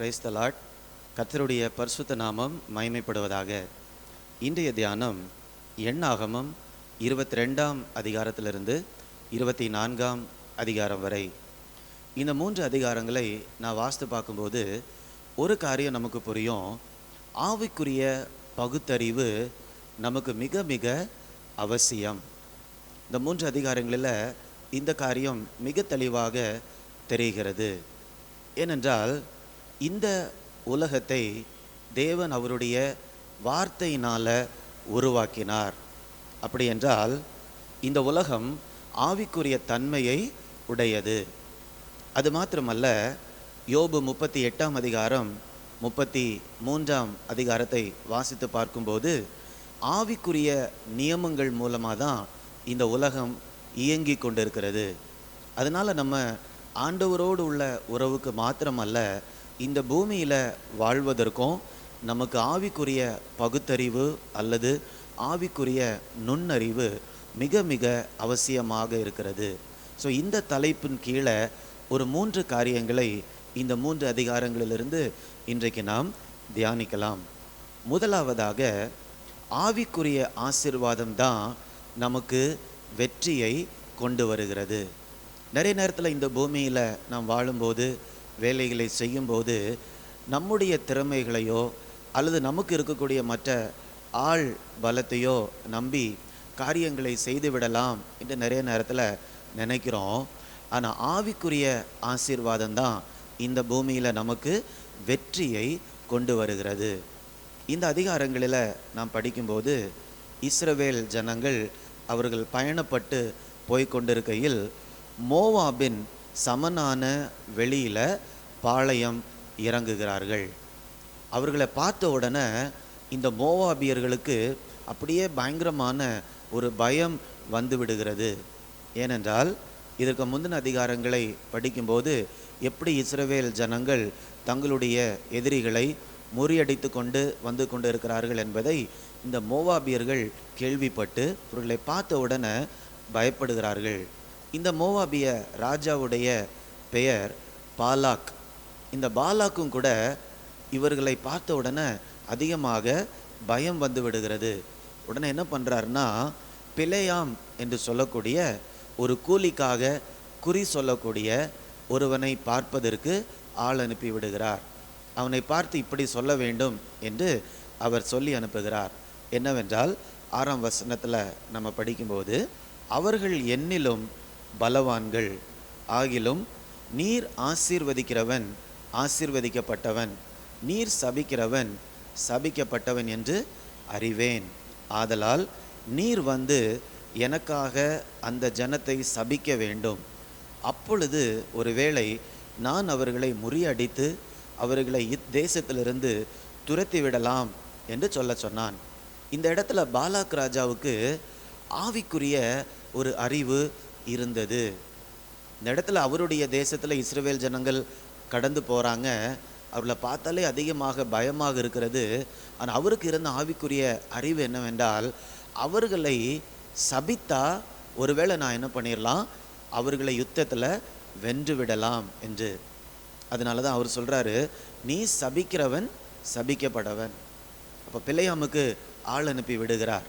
Praise the Lord. கர்த்தருடைய பரிசுத்த நாமம் மகிமைப்படுவதாக. இன்றைய தியானம் எண்ணாகமம் 22ஆம் அதிகாரத்திலிருந்து 24ஆம் அதிகாரம் வரை. இந்த 3 அதிகாரங்களை நான் வாசித்து பார்க்கும்போது ஒரு காரியம் நமக்கு புரியும். ஆவிக்குரிய பகுத்தறிவு நமக்கு மிக மிக அவசியம். இந்த 3 அதிகாரங்களில் இந்த காரியம் மிக தெளிவாக தெரிகிறது. ஏனென்றால் இந்த உலகத்தை தேவன் அவருடைய வார்த்தையினால் உருவாக்கினார். அப்படி என்றால் இந்த உலகம் ஆவிக்குரிய தன்மையை உடையது. அது மாத்திரமல்ல, யோபு 38ஆம் அதிகாரம் 33ஆம் அதிகாரத்தை வாசித்து பார்க்கும்போது ஆவிக்குரிய நியமங்கள் மூலமாக தான் இந்த உலகம் இயங்கி கொண்டிருக்கிறது. அதனால் நம்ம ஆண்டவரோடு உள்ள உறவுக்கு மாத்திரமல்ல, இந்த பூமியில் வாழ்வதற்கும் நமக்கு ஆவிக்குரிய பகுத்தறிவு அல்லது ஆவிக்குரிய நுண்ணறிவு மிக மிக அவசியமாக இருக்கிறது. ஸோ இந்த தலைப்பின் கீழே ஒரு 3 காரியங்களை இந்த 3 அதிகாரங்களிலிருந்து இன்றைக்கு நாம் தியானிக்கலாம். முதலாவதாக, ஆவிக்குரிய ஆசீர்வாதம் தான் நமக்கு வெற்றியை கொண்டு வருகிறது. நிறைய நேரத்தில் இந்த பூமியில் நாம் வாழும்போது, வேலைகளை செய்யும்போது நம்முடைய திறமைகளையோ அல்லது நமக்கு இருக்கக்கூடிய மற்ற ஆள் பலத்தையோ நம்பி காரியங்களை செய்துவிடலாம் என்று நிறைய நேரத்தில் நினைக்கிறோம். ஆனால் ஆவிக்குரிய ஆசீர்வாதம் தான் இந்த பூமியில் நமக்கு வெற்றியை கொண்டு வருகிறது. இந்த அதிகாரங்களில் நாம் படிக்கும்போது இஸ்ரவேல் ஜனங்கள் அவர்கள் பயணப்பட்டு போய்கொண்டிருக்கையில் மோவாபின் சமனான வெளியில் பாளையம் இறங்குகிறார்கள். அவர்களை பார்த்த உடனே இந்த மோவாபியர்களுக்கு அப்படியே பயங்கரமான ஒரு பயம் வந்து விடுகிறது. ஏனென்றால் இதற்கு முந்தின அதிகாரங்களை படிக்கும்போது எப்படி இஸ்ரவேல் ஜனங்கள் தங்களுடைய எதிரிகளை முறியடித்து கொண்டு வந்து கொண்டு இருக்கிறார்கள் என்பதை இந்த மோவாபியர்கள் கேள்விப்பட்டு அவர்களை பார்த்த உடனே பயப்படுகிறார்கள். இந்த மோவாபிய ராஜாவுடைய பெயர் பாலாக். இந்த பாலாக்கும் கூட இவர்களை பார்த்த உடனே அதிகமாக பயம் வந்து விடுகிறது. உடனே என்ன பண்ணுறாருன்னா, பிலேயாம் என்று சொல்லக்கூடிய ஒரு கூலிக்காக குறி சொல்லக்கூடிய ஒருவனை பார்ப்பதற்கு ஆள் அனுப்பி விடுகிறார். அவனை பார்த்து இப்படி சொல்ல வேண்டும் என்று அவர் சொல்லி அனுப்புகிறார். என்னவென்றால் 6ஆம் வசனத்தில் நம்ம படிக்கும்போது, அவர்கள் என்னிலும் பலவான்கள் ஆகிலும் நீர் ஆசீர்வதிக்கிறவன் ஆசீர்வதிக்கப்பட்டவன், நீர் சபிக்கிறவன் சபிக்கப்பட்டவன் என்று அறிவேன். ஆதலால் நீர் வந்து எனக்காக அந்த ஜனத்தை சபிக்க வேண்டும். அப்பொழுது ஒருவேளை நான் அவர்களை முறியடித்து அவர்களை இத்தேசத்திலிருந்து துரத்தி விடலாம் என்று சொல்ல சொன்னான். இந்த இடத்துல பாலாக் ராஜாவுக்கு ஆவிக்குரிய ஒரு அறிவு இருந்தது. இந்த இடத்துல அவருடைய தேசத்தில் இஸ்ரவேல் ஜனங்கள் கடந்து போகிறாங்க. அவர்களை பார்த்தாலே அதிகமாக பயமாக இருக்கிறது. ஆனால் அவருக்கு இருந்த ஆவிக்குரிய அறிவு என்னவென்றால், அவர்களை சபித்தா ஒருவேளை நான் என்ன பண்ணிடலாம், அவர்களை யுத்தத்தில் வென்று விடலாம் என்று. அதனால தான் அவர் சொல்கிறாரு, நீ சபிக்கிறவன் சபிக்கப்படவன். அப்போ பிலேயாமுக்கு ஆள் அனுப்பி விடுகிறார்.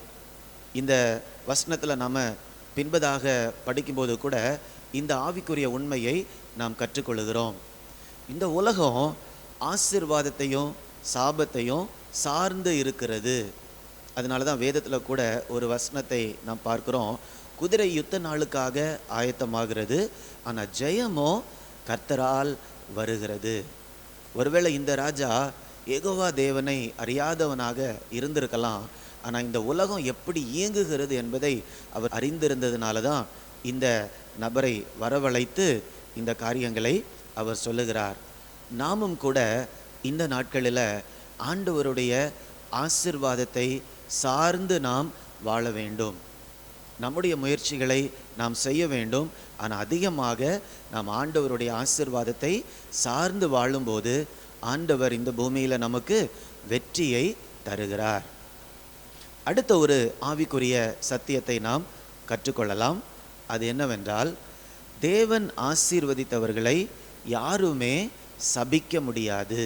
இந்த வசனத்தில் நாம் பின்பதாக படிக்கும்போது கூட இந்த ஆவிக்குரிய உண்மையை நாம் கற்றுக்கொள்கிறோம். இந்த உலகம் ஆசீர்வாதத்தையும் சாபத்தையும் சார்ந்து இருக்கிறது. அதனால தான் வேதத்தில் கூட ஒரு வசனத்தை நாம் பார்க்குறோம், குதிரை யுத்த நாளுக்காக ஆயத்தமாகிறது, ஆனால் ஜெயமோ கர்த்தரால் வருகிறது. ஒருவேளை இந்த ராஜா யெகோவா தேவனை அறியாதவனாக இருந்திருக்கலாம். ஆனால் இந்த உலகம் எப்படி இயங்குகிறது என்பதை அவர் அறிந்திருந்ததுனால தான் இந்த நபரை வரவழைத்து இந்த காரியங்களை அவர் சொல்லுகிறார். நாமும் கூட இந்த நாட்களில் ஆண்டவருடைய ஆசீர்வாதத்தை சார்ந்து நாம் வாழ வேண்டும். நம்முடைய முயற்சிகளை நாம் செய்ய வேண்டும். ஆனால் அதிகமாக நாம் ஆண்டவருடைய ஆசீர்வாதத்தை சார்ந்து வாழும்போது ஆண்டவர் இந்த பூமியில் நமக்கு வெற்றியை தருகிறார். அடுத்த ஒரு ஆவிக்குரிய சத்தியத்தை நாம் கற்றுக்கொள்ளலாம். அது என்னவென்றால், தேவன் ஆசீர்வதித்தவர்களை யாருமே சபிக்க முடியாது.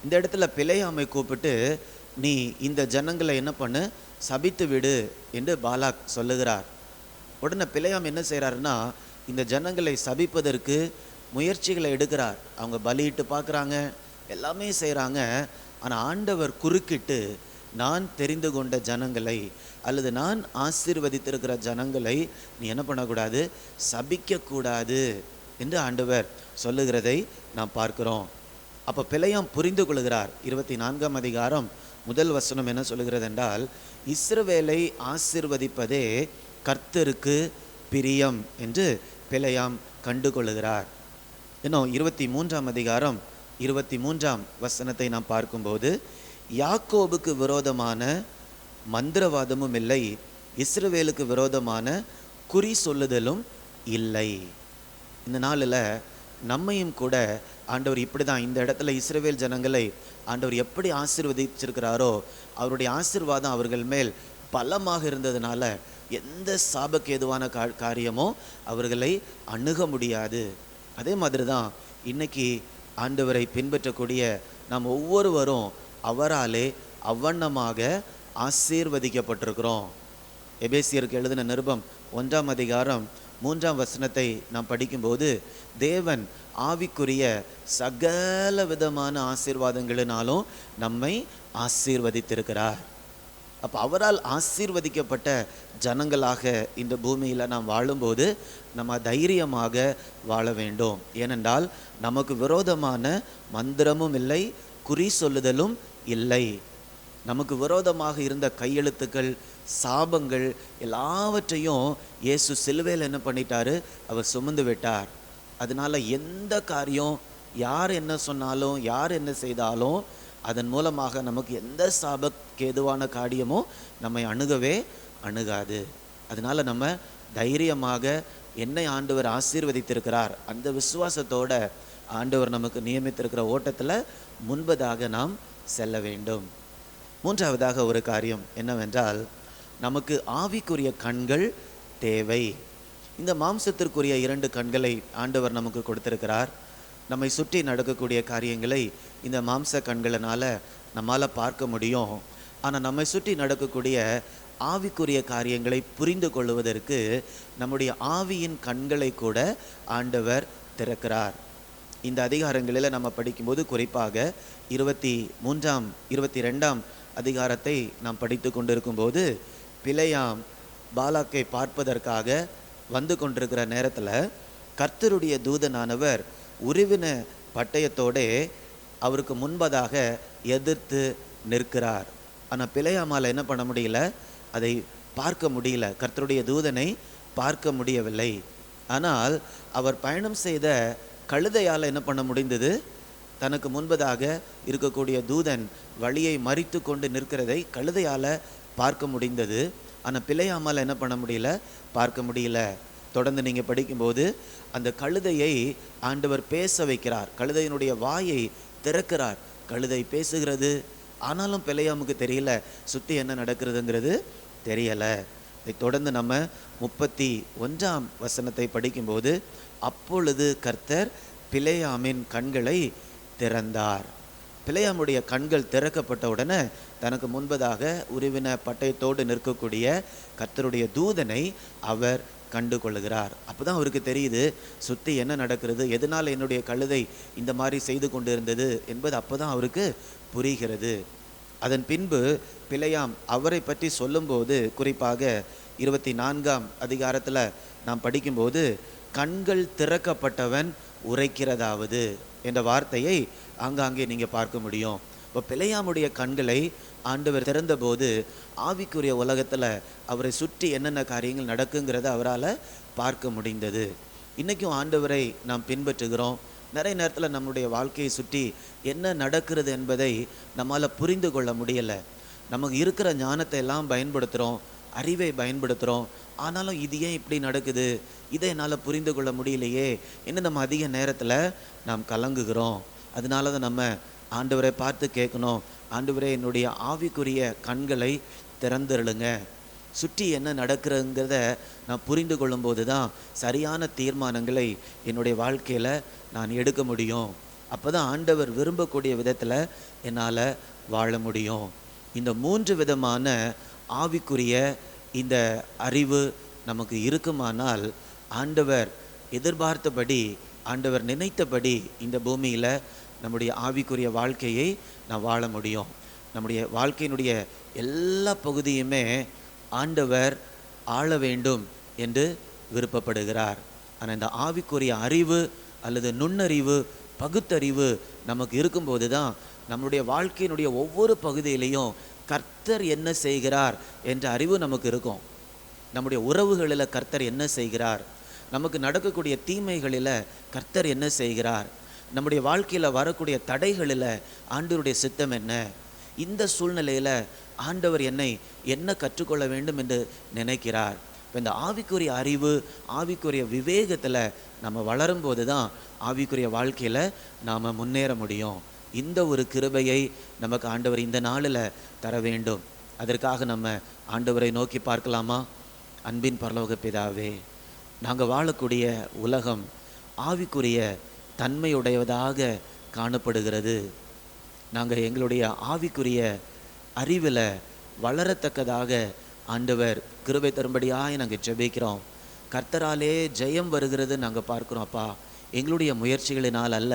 இந்த இடத்துல பிலேயாமை கூப்பிட்டு, நீ இந்த ஜனங்களை என்ன பண்ணு, சபித்து விடு என்று பாலாக் சொல்லுகிறார். உடனே பிலேயாம் என்ன செய்கிறாருன்னா, இந்த ஜனங்களை சபிப்பதற்கு முயற்சிகளை எடுக்கிறார். அவங்க பலியிட்டு பார்க்குறாங்க, எல்லாமே செய்கிறாங்க. ஆனால் ஆண்டவர் குறுக்கிட்டு, நான் தெரிந்து கொண்ட ஜனங்களை அல்லது நான் ஆசீர்வதித்திருக்கிற ஜனங்களை நீ என்ன பண்ணக்கூடாது, சபிக்கக்கூடாது என்று ஆண்டவர் சொல்லுகிறதை நாம் பார்க்கிறோம். அப்போ பிலேயாம் புரிந்து கொள்கிறார். 24ஆம் அதிகாரம் முதல் வசனம் என்ன சொல்லுகிறது என்றால், இஸ்ரவேலை ஆசீர்வதிப்பதே கர்த்தருக்கு பிரியம் என்று பிலேயாம் கண்டு கொள்ளுகிறார். இன்னும் 23ஆம் அதிகாரம் 23ஆம் வசனத்தை நாம் பார்க்கும்போது, யாக்கோபுக்கு விரோதமான மந்திரவாதமும் இல்லை, இஸ்ரவேலுக்கு விரோதமான குறி சொல்லுதலும் இல்லை. இந்த நாளில் நம்மையும் கூட ஆண்டவர் இப்படி தான், இந்த இடத்துல இஸ்ரவேல் ஜனங்களை ஆண்டவர் எப்படி ஆசீர்வதிச்சிருக்கிறாரோ அவருடைய ஆசீர்வாதம் அவர்கள் மேல் பலமாக இருந்ததுனால எந்த சாபக்கேதுவான காரியமோ அவர்களை அணுக முடியாது. அதே மாதிரி தான் இன்னைக்கு ஆண்டவரை பின்பற்றக்கூடிய நாம் ஒவ்வொருவரும் அவராலே அவ்வண்ணமாக ஆசீர்வதிக்கப்பட்டிருக்கிறோம். எபேசியருக்கு எழுதின நிருபம் 1ஆம் அதிகாரம் 3ஆம் வசனத்தை நாம் படிக்கும்போது, தேவன் ஆவிக்குரிய சகல விதமான ஆசீர்வாதங்களினாலும் நம்மை ஆசீர்வதித்திருக்கிறார். அப்போ அவரால் ஆசீர்வதிக்கப்பட்ட ஜனங்களாக இந்த பூமியில் நாம் வாழும்போது நம்ம தைரியமாக வாழ வேண்டும். ஏனென்றால் நமக்கு விரோதமான மந்திரமும் இல்லை, குறி சொல்லுதலும் இல்லை. நமக்கு விரோதமாக இருந்த கையெழுத்துக்கள், சாபங்கள் எல்லாவற்றையும் இயேசு சிலுவையில் என்ன பண்ணிட்டாரு, அவர் சுமந்து விட்டார். அதனால எந்த காரியம், யார் என்ன சொன்னாலும், யார் என்ன செய்தாலும் அதன் மூலமாக நமக்கு எந்த சாபக்கேதுவான காரியமோ நம்மை அணுகவே அணுகாது. அதனால நம்ம தைரியமாக என்னை ஆண்டவர் ஆசீர்வதித்திருக்கிறார் அந்த விசுவாசத்தோட ஆண்டவர் நமக்கு நியமித்திருக்கிற ஓட்டத்தில் முன்பதாக நாம் செல்ல வேண்டும். மூன்றாவதாக ஒரு காரியம் என்னவென்றால், நமக்கு ஆவிக்குரிய கண்கள் தேவை. இந்த மாம்சத்திற்குரிய 2 கண்களை ஆண்டவர் நமக்கு கொடுத்திருக்கிறார். நம்மை சுற்றி நடக்கக்கூடிய காரியங்களை இந்த மாம்ச கண்களினால நம்மால் பார்க்க முடியும். ஆனால் நம்மை சுற்றி நடக்கக்கூடிய ஆவிக்குரிய காரியங்களை புரிந்து கொள்வதற்கு நம்முடைய ஆவியின் கண்களை கூட ஆண்டவர் திறக்கிறார். இந்த அதிகாரங்களில் நம்ம படிக்கும்போது குறிப்பாக 23ஆம் 22ஆம் அதிகாரத்தை நாம் படித்து கொண்டிருக்கும்போது, பிலேயாம் பாலாக்கை பார்ப்பதற்காக வந்து கொண்டிருக்கிற நேரத்தில் கர்த்தருடைய தூதனானவர் உருவின பட்டயத்தோடே அவருக்கு முன்பதாக எதிர்த்து நிற்கிறார். ஆனால் பிலேயாமால் என்ன பண்ண முடியல, அதை பார்க்க முடியல, கர்த்தருடைய தூதனை பார்க்க முடியவில்லை. ஆனால் அவர் பயணம் செய்த கழுதையால் என்ன பண்ண முடிந்தது, தனக்கு முன்பதாக இருக்கக்கூடிய தூதன் வழியை மறித்து கொண்டு நிற்கிறதை கழுதையால் பார்க்க முடிந்தது. ஆனால் பிலேயாமால் என்ன பண்ண முடியல, பார்க்க முடியல. தொடர்ந்து நீங்கள் படிக்கும்போது அந்த கழுதையை ஆண்டவர் பேச வைக்கிறார், கழுதையினுடைய வாயை திறக்கிறார், கழுதை பேசுகிறது. ஆனாலும் பிலேயாமுக்கு தெரியல, சுற்றி என்ன நடக்கிறதுங்கிறது தெரியலை. இதை தொடர்ந்து நம்ம 31ஆம் வசனத்தை படிக்கும்போது, அப்பொழுது கர்த்தர் பிலேயாமின் கண்களை திறந்தார். பிலேயாமுடைய கண்கள் திறக்கப்பட்ட உடனே தனக்கு முன்பதாக உருவின பட்டயத்தோடு நிற்கக்கூடிய கர்த்தருடைய தூதனை அவர் கண்டு கொள்ளுகிறார். அப்போ தான் அவருக்கு தெரியுது, சுற்றி என்ன நடக்கிறது, எதனால் என்னுடைய கழுதை இந்த மாதிரி செய்து கொண்டு இருந்தது என்பது அப்போ தான் அவருக்கு புரிகிறது. அதன் பின்பு பிலேயாம் அவரை பற்றி சொல்லும்போது, குறிப்பாக 24ஆம் அதிகாரத்தில் நாம் படிக்கும்போது, கண்கள் திறக்கப்பட்டவன் உரைக்கிறதாவது என்ற வார்த்தையை ஆங்காங்கே நீங்கள் பார்க்க முடியும். இப்போ பிலேயாமுடைய கண்களை ஆண்டவர் திறந்தபோது ஆவிக்குரிய உலகத்தில் அவரை சுற்றி என்னென்ன காரியங்கள் நடக்குங்கிறத அவரால் பார்க்க முடிந்தது. இன்றைக்கும் ஆண்டவரை நாம் பின்பற்றுகிறோம். நிறைய நேரத்தில் நம்முடைய வாழ்க்கையை சுற்றி என்ன நடக்கிறது என்பதை நம்மால் புரிந்து கொள்ள முடியலை. நமக்கு இருக்கிற ஞானத்தை எல்லாம் பயன்படுத்துகிறோம், அறிவை பயன்படுத்துகிறோம். ஆனாலும் இது ஏன் இப்படி நடக்குது, இதை என்னால் புரிந்து கொள்ள முடியலையே என்று நம்ம அதிக நேரத்தில் நாம் கலங்குகிறோம். அதனால தான் நம்ம ஆண்டவரை பார்த்து கேட்கணும், ஆண்டவரே என்னுடைய ஆவிக்குரிய கண்களை திறந்துருளுங்க, சுற்றி என்ன நடக்கிறதுங்கிறத நான் புரிந்து கொள்ளும்போது தான் சரியான தீர்மானங்களை என்னுடைய வாழ்க்கையில் நான் எடுக்க முடியும். அப்போ தான் ஆண்டவர் விரும்பக்கூடிய விதத்தில் என்னால் வாழ முடியும். இந்த 3 விதமான ஆவிக்குரிய இந்த அறிவு நமக்கு இருக்குமானால் ஆண்டவர் எதிர்பார்த்தபடி, ஆண்டவர் நினைத்தபடி இந்த பூமியில் நம்முடைய ஆவிக்குரிய வாழ்க்கையை நான் வாழ முடியும். நம்முடைய வாழ்க்கையினுடைய எல்லா பகுதியுமே ஆண்டவர் ஆள வேண்டும் என்று விருப்பப்படுகிறார். ஆனால் இந்த ஆவிக்குரிய அறிவு அல்லது நுண்ணறிவு, பகுத்தறிவு நமக்கு இருக்கும்போது தான் நம்முடைய வாழ்க்கையினுடைய ஒவ்வொரு பகுதியிலையும் கர்த்தர் என்ன செய்கிறார் என்ற அறிவு நமக்கு இருக்கும். நம்முடைய உறவுகளில் கர்த்தர் என்ன செய்கிறார், நமக்கு நடக்கக்கூடிய தீமைகளில் கர்த்தர் என்ன செய்கிறார், நம்முடைய வாழ்க்கையில் வரக்கூடிய தடைகளில் ஆண்டவருடைய சித்தம் என்ன, இந்த சூழ்நிலையில் ஆண்டவர் என்னை என்ன கற்றுக்கொள்ள வேண்டும் என்று நினைக்கிறார். இப்போ இந்த ஆவிக்குரிய அறிவு, ஆவிக்குரிய விவேகத்தில் நம்ம வளரும்போது தான் ஆவிக்குரிய வாழ்க்கையில் நாம் முன்னேற முடியும். இந்த ஒரு கிருபையை நமக்கு ஆண்டவர் இந்த நாளில் தர வேண்டும். அதற்காக நம்ம ஆண்டவரை நோக்கி பார்க்கலாமா? அன்பின் பரலோக பிதாவே, நாங்கள் வாழக்கூடிய உலகம் ஆவிக்குரிய தன்மையுடையதாக காணப்படுகிறது. நாங்கள் எங்களுடைய ஆவிக்குரிய அறிவில் வளரத்தக்கதாக ஆண்டவர் கிருபை தரும்படியாக நாங்கள் ஜெபிக்கிறோம். கர்த்தராலே ஜெயம் வருகிறது நாங்கள் பார்க்குறோம் அப்பா. எங்களுடைய முயற்சிகளினால் அல்ல,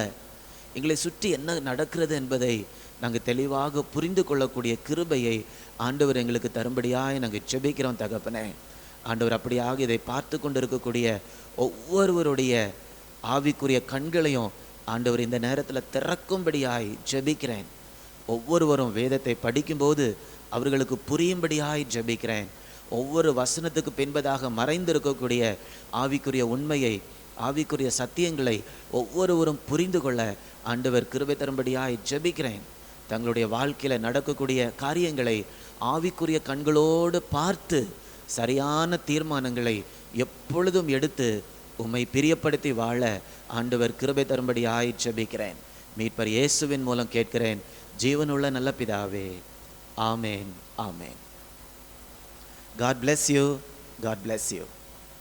எங்களை சுற்றி என்ன நடக்கிறது என்பதை நாங்கள் தெளிவாக புரிந்து கொள்ளக்கூடிய கிருபையை ஆண்டவர் எங்களுக்கு தரும்படியாக நாங்கள் ஜெபிக்கிறோம் தகப்பனே. ஆண்டவர் அப்படியாக இதை பார்த்து கொண்டு இருக்கக்கூடிய ஒவ்வொருவருடைய ஆவிக்குரிய கண்களையும் ஆண்டவர் இந்த நேரத்தில் திறக்கும்படியாய் ஜெபிக்கிறேன். ஒவ்வொருவரும் வேதத்தை படிக்கும்போது அவர்களுக்கு புரியும்படியாய் ஜெபிக்கிறேன். ஒவ்வொரு வசனத்துக்கு பின்பதாக மறைந்திருக்கக்கூடிய ஆவிக்குரிய உண்மையை, ஆவிக்குரிய சத்தியங்களை ஒவ்வொருவரும் புரிந்து கொள்ள ஆண்டவர் கிருபை தரும்படியாய் ஜெபிக்கிறேன். தங்களுடைய வாழ்க்கையில் நடக்கக்கூடிய காரியங்களை ஆவிக்குரிய கண்களோடு பார்த்து சரியான தீர்மானங்களை எப்பொழுதும் எடுத்து உம்மை பிரியப்படுத்தி வாழ ஆண்டவர் கிருபை தரும்படியாய் ஜெபிக்கிறேன். மீட்பர் இயேசுவின் மூலம் கேட்கிறேன் ஜீவனுள்ள நல்ல பிதாவே. ஆமேன், ஆமேன். God bless you. God bless you.